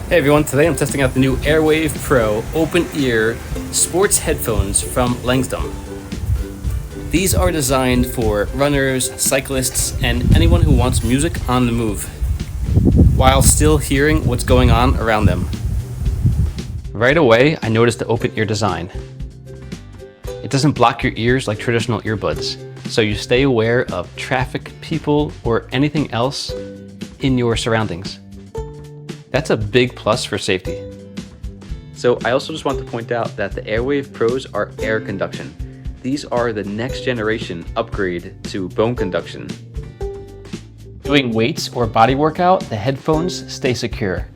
Hey everyone, today I'm testing out the new AirWave Pro open ear sports headphones from Langsdom. These are designed for runners, cyclists, and anyone who wants music on the move, while still hearing what's going on around them. Right away, I noticed the open ear design. It doesn't block your ears like traditional earbuds, so you stay aware of traffic, people, or anything else in your surroundings. That's a big plus for safety. So I also just want to point out that the AirWave Pros are air conduction. These are the next generation upgrade to bone conduction. Doing weights or body workout, the headphones stay secure.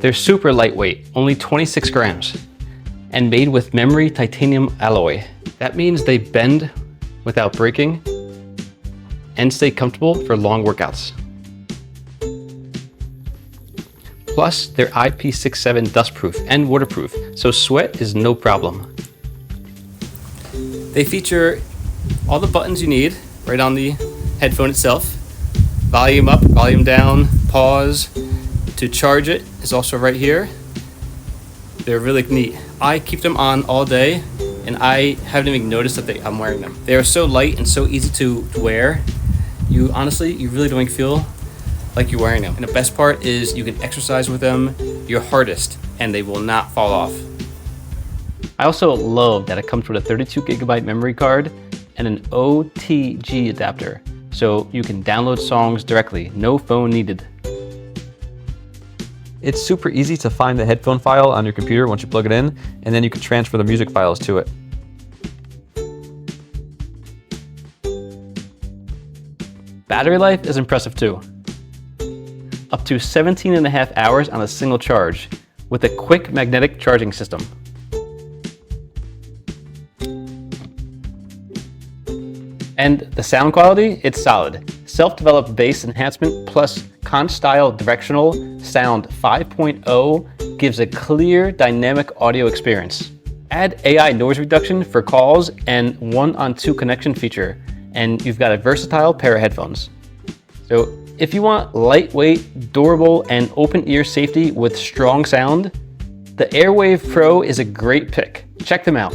They're super lightweight, only 26 grams, and made with memory titanium alloy. That means they bend without breaking and stay comfortable for long workouts. Plus, they're IP67 dustproof and waterproof, so sweat is no problem. They feature all the buttons you need right on the headphone itself. Volume up, volume down, pause. To charge it is also right here. They're really neat. I keep them on all day and I haven't even noticed that I'm wearing them. They are so light and so easy to wear. You really don't feel like you're wearing them. And the best part is you can exercise with them your hardest and they will not fall off. I also love that it comes with a 32 gigabyte memory card and an OTG adapter, so you can download songs directly, no phone needed. It's super easy to find the headphone file on your computer once you plug it in, and then you can transfer the music files to it. Battery life is impressive too. Up to 17.5 hours on a single charge with a quick magnetic charging system. And the sound quality, it's solid. Self-developed bass enhancement plus conch-style directional sound 5.0 gives a clear, dynamic audio experience. Add AI noise reduction for calls and 1-on-2 connection feature, and you've got a versatile pair of headphones. So if you want lightweight, durable, and open ear safety with strong sound, the AirWave Pro is a great pick. Check them out.